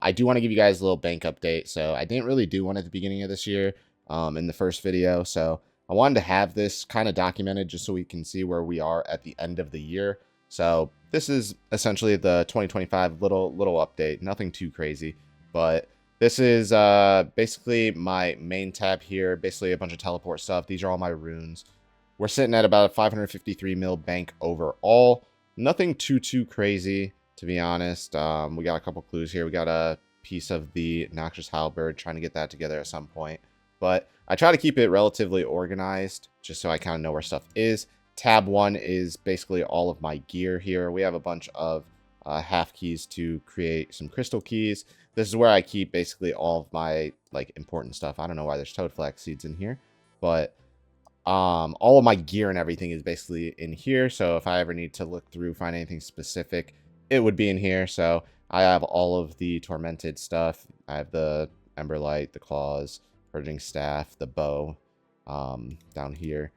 I do want to give you guys a little bank update. So I didn't really do one at the beginning of this year in the first video. So I wanted to have this kind of documented just so we can see where we are at the end of the year. So this is essentially the 2025 little update. Nothing too crazy, but this is basically my main tab here. Basically a bunch of teleport stuff. These are all my runes. We're sitting at about a 553 mil bank overall. Nothing too crazy, to be honest. We got a couple clues here. We got a piece of the Noxious Halberd, trying to get that together at some point. But I try to keep it relatively organized, just so I kind of know where stuff is. Tab 1 is basically all of my gear here. We have a bunch of half keys to create some crystal keys. This is where I keep basically all of my important stuff. I don't know why there's toad flax seeds in here, but all of my gear and everything is basically in here. So if I ever need to look through, find anything specific, it would be in here. So I have all of the tormented stuff. I have the Emberlight, the claws, purging staff, the bow down here,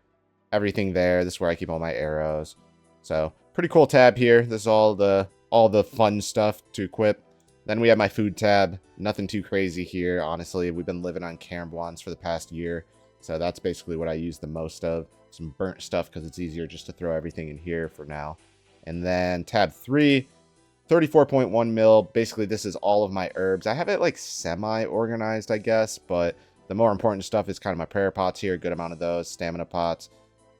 everything there. This is where I keep all my arrows. So pretty cool tab here. This is all the fun stuff to equip. Then we have my food tab. Nothing too crazy here, honestly. We've been living on Caramblons for the past year, so that's basically what I use the most of. Some burnt stuff because it's easier just to throw everything in here for now. And then tab 3, 34.1 mil. Basically, this is all of my herbs. I have it like semi-organized, I guess, but the more important stuff is kind of my prayer pots here. A good amount of those. Stamina pots.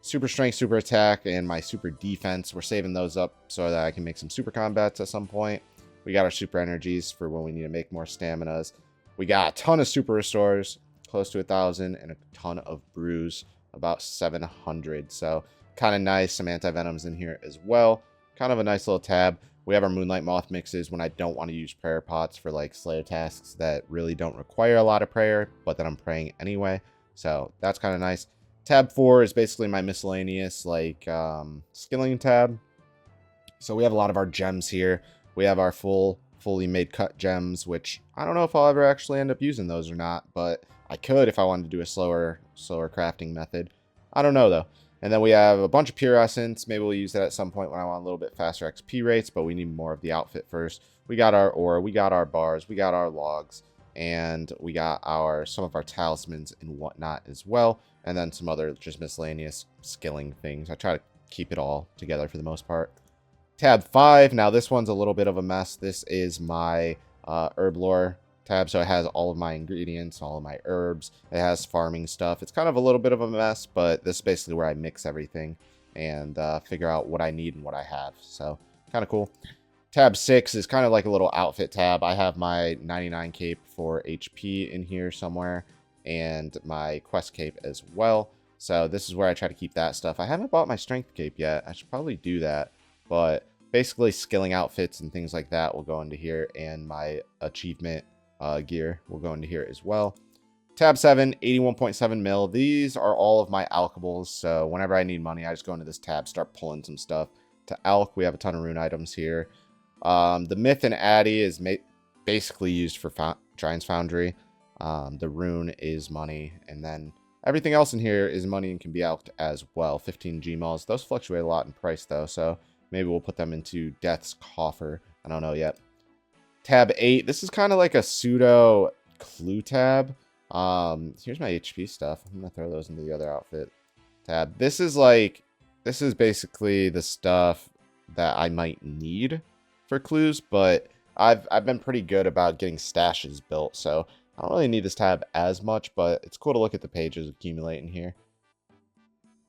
Super strength, super attack, and my super defense. We're saving those up so that I can make some super combats at some point. We got our super energies for when we need to make more staminas. We got a ton of super restores, close to 1,000, and a ton of brews, about 700. So kind of nice. Some anti-venoms in here as well. Kind of a nice little tab. We have our Moonlight Moth mixes when I don't want to use prayer pots for like Slayer tasks that really don't require a lot of prayer, but that I'm praying anyway. So that's kind of nice. Tab 4 is basically my miscellaneous skilling tab. So we have a lot of our gems here. We have our fully made cut gems, which I don't know if I'll ever actually end up using those or not, but I could if I wanted to do a slower crafting method. I don't know though. And then we have a bunch of pure essence. Maybe we'll use that at some point when I want a little bit faster XP rates, but we need more of the outfit first. We got our ore, we got our bars, we got our logs, and we got some of our talismans and whatnot as well, and then some other just miscellaneous skilling things. I try to keep it all together for the most part. Tab 5, now this one's a little bit of a mess. This is my herb lore tab, so it has all of my ingredients, all of my herbs. It has farming stuff. It's kind of a little bit of a mess, but this is basically where I mix everything and figure out what I need and what I have. So kind of cool. Tab 6 is kind of like a little outfit tab. I have my 99 cape for HP in here somewhere, and my quest cape as well. So this is where I try to keep that stuff. I haven't bought my strength cape yet. I should probably do that, but basically skilling outfits and things like that will go into here, and my achievement gear will go into here as well. Tab 7, 81.7 mil. These are all of my alchables, so whenever I need money, I just go into this tab, start pulling some stuff to alch. We have a ton of rune items here. The myth and addy is basically used for Giant's Foundry. The rune is money, and then everything else in here is money and can be alched as well. 15 Gmals. Those fluctuate a lot in price though, so maybe we'll put them into Death's Coffer. I don't know yet. Tab 8. This is kind of like a pseudo clue tab. Here's my HP stuff. I'm going to throw those into the other outfit tab. This is basically the stuff that I might need for clues, but I've been pretty good about getting stashes built, so I don't really need this tab as much, but it's cool to look at the pages accumulating here.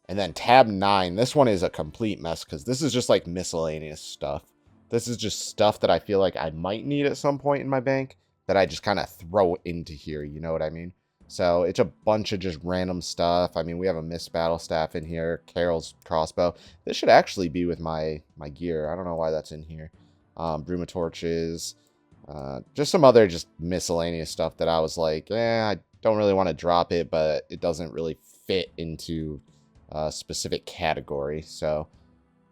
And then tab 9, this one is a complete mess because this is just like miscellaneous stuff. This is just stuff that I feel like I might need at some point in my bank that I just kind of throw into here, you know what I mean? So it's a bunch of just random stuff. I mean, we have a Mist Battle Staff in here, Carol's crossbow. This should actually be with my gear. I don't know why that's in here. Bruma torches, just some other just miscellaneous stuff that I was like, I don't really want to drop it, but it doesn't really fit into a specific category. So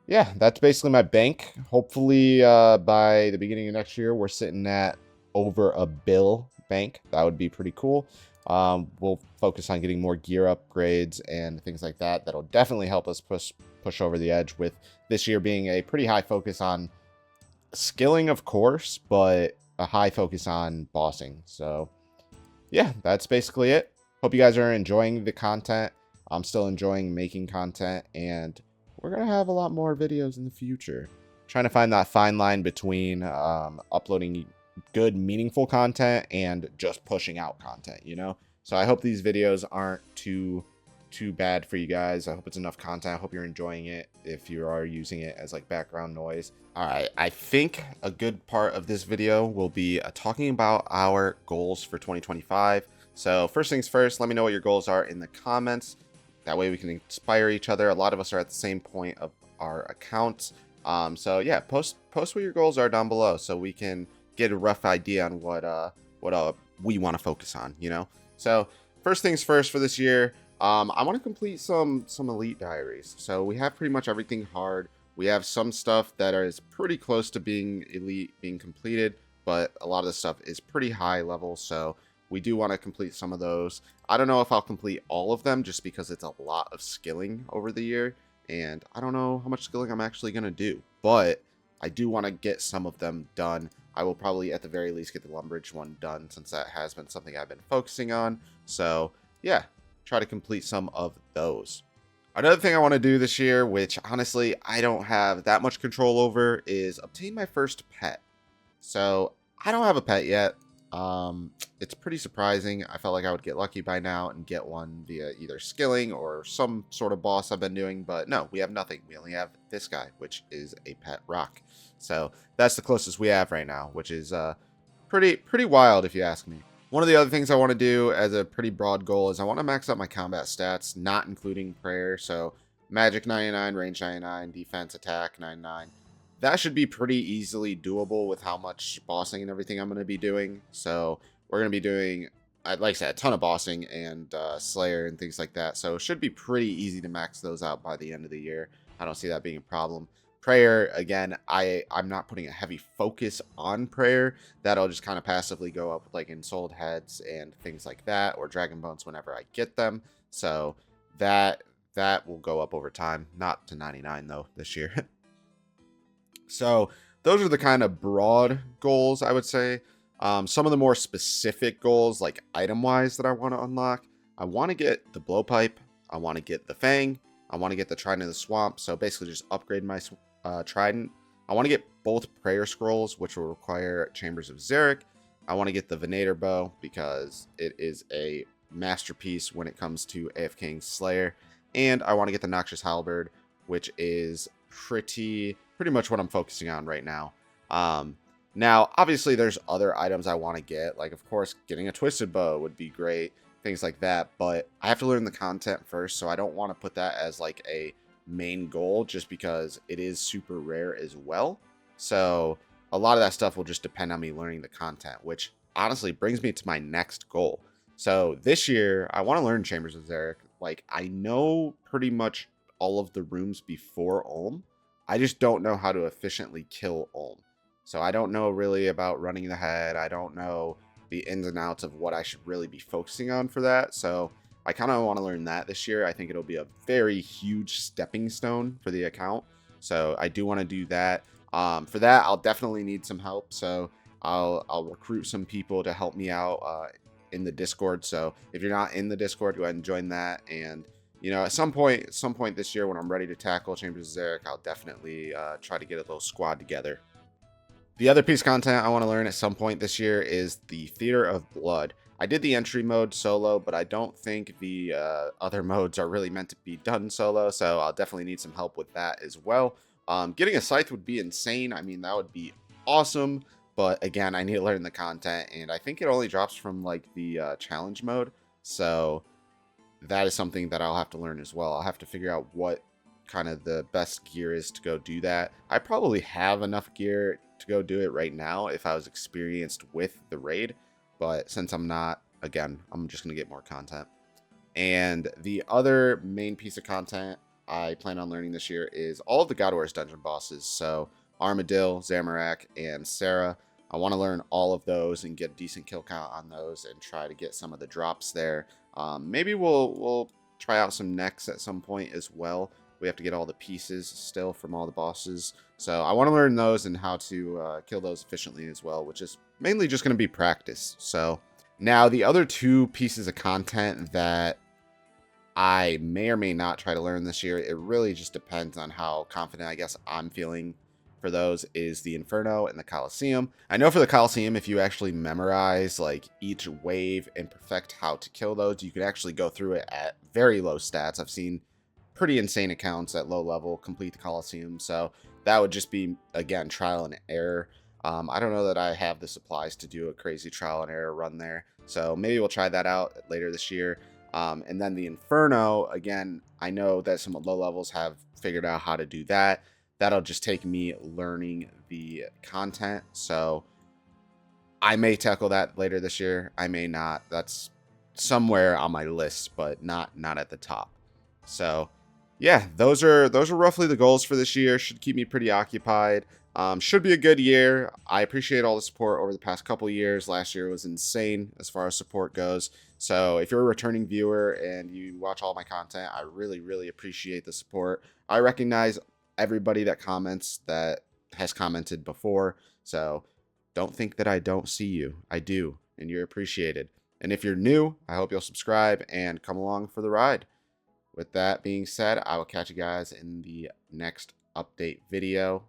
yeah, that's basically my bank. Hopefully by the beginning of next year, we're sitting at over a bill bank. That would be pretty cool. We'll focus on getting more gear upgrades and things like that. That'll definitely help us push over the edge, with this year being a pretty high focus on skilling, of course, but a high focus on bossing. So yeah, that's basically it. Hope you guys are enjoying the content. I'm still enjoying making content, and we're going to have a lot more videos in the future. Trying to find that fine line between uploading good, meaningful content and just pushing out content, you know? So I hope these videos aren't too bad for you guys. I hope it's enough content. I hope you're enjoying it if you are using it as like background noise. All right, I think a good part of this video will be talking about our goals for 2025. So first things first, let me know what your goals are in the comments. That way we can inspire each other. A lot of us are at the same point of our accounts. So yeah, post what your goals are down below so we can get a rough idea on what we want to focus on, you know? So first things first for this year, I want to complete some elite diaries. So we have pretty much everything hard. We have some stuff that is pretty close to being elite, being completed, but a lot of the stuff is pretty high level. So we do want to complete some of those. I don't know if I'll complete all of them just because it's a lot of skilling over the year. And I don't know how much skilling I'm actually going to do, but I do want to get some of them done. I will probably at the very least get the Lumbridge one done since that has been something I've been focusing on. So yeah, try to complete some of those. Another thing I want to do this year, which honestly I don't have that much control over, is obtain my first pet. So I don't have a pet yet. It's pretty surprising. I felt like I would get lucky by now and get one via either skilling or some sort of boss I've been doing, but no, we have nothing. We only have this guy, which is a pet rock. So that's the closest we have right now, which is pretty wild if you ask me. One of the other things I want to do as a pretty broad goal is I want to max out my combat stats, not including prayer. So magic 99, range 99, defense, attack 99. That should be pretty easily doable with how much bossing and everything I'm going to be doing. So we're going to be doing, like I said, a ton of bossing and Slayer and things like that. So it should be pretty easy to max those out by the end of the year. I don't see that being a problem. Prayer, again, I'm not putting a heavy focus on prayer. That'll just kind of passively go up like Ensouled Heads and things like that, or Dragon Bones whenever I get them. So that will go up over time. Not to 99 though this year. So those are the kind of broad goals, I would say. Some of the more specific goals, like item-wise, that I want to unlock. I want to get the Blowpipe. I want to get the Fang. I want to get the Trident of the Swamp. So basically just upgrade my Trident. I want to get both Prayer Scrolls, which will require Chambers of Xeric. I want to get the Venator Bow because it is a masterpiece when it comes to AFKing Slayer. And I want to get the Noxious Halberd, which is pretty much what I'm focusing on right now. Now, obviously, there's other items I want to get. Like, of course, getting a Twisted Bow would be great. Things like that. But I have to learn the content first, so I don't want to put that as, like, a main goal just because it is super rare as well. So a lot of that stuff will just depend on me learning the content, which honestly brings me to my next goal. So this year, I want to learn Chambers of Xeric. Like, I know pretty much all of the rooms before Ulm. I just don't know how to efficiently kill Ulm. So I don't know really about running the head. I don't know the ins and outs of what I should really be focusing on for that. So I kind of want to learn that this year. I think it'll be a very huge stepping stone for the account. So I do want to do that. For that, I'll definitely need some help. So I'll recruit some people to help me out in the Discord. So if you're not in the Discord, go ahead and join that. And you know, at some point this year when I'm ready to tackle Chambers of Xeric, I'll definitely try to get a little squad together. The other piece of content I want to learn at some point this year is the Theater of Blood. I did the entry mode solo, but I don't think the other modes are really meant to be done solo, so I'll definitely need some help with that as well. Getting a Scythe would be insane. I mean, that would be awesome, but again, I need to learn the content, and I think it only drops from like the challenge mode, so that is something that I'll have to learn as well. I'll have to figure out what kind of the best gear is to go do that. I probably have enough gear to go do it right now if I was experienced with the raid, but since I'm not, again, I'm just going to get more content. And the other main piece of content I plan on learning this year is all of the God Wars dungeon bosses. So Armadil, Zamorak, and Sarah. I want to learn all of those and get a decent kill count on those and try to get some of the drops there. Maybe we'll try out some necks at some point as well, We have to get all the pieces still from all the bosses. So I want to learn those and how to kill those efficiently as well, which is mainly just going to be practice. So now the other 2 pieces of content that I may or may not try to learn this year, it really just depends on how confident I guess I'm feeling for those, is the Inferno and the Coliseum. I know for the Coliseum, if you actually memorize like each wave and perfect how to kill those, you can actually go through it at very low stats. I've seen pretty insane accounts at low level complete the Coliseum, so that would just be, again, trial and error. I don't know that I have the supplies to do a crazy trial and error run there, so maybe we'll try that out later this year. And then the Inferno, again, I know that some low levels have figured out how to do that. That'll just take me learning the content. So I may tackle that later this year. I may not. That's somewhere on my list, but not at the top. So yeah, those are roughly the goals for this year. Should keep me pretty occupied. Should be a good year. I appreciate all the support over the past couple years. Last year was insane as far as support goes. So if you're a returning viewer and you watch all my content, I really appreciate the support. I recognize everybody that comments, that has commented before. So don't think that I don't see you. I do, and you're appreciated. And if you're new, I hope you'll subscribe and come along for the ride. With that being said, I will catch you guys in the next update video.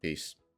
Peace.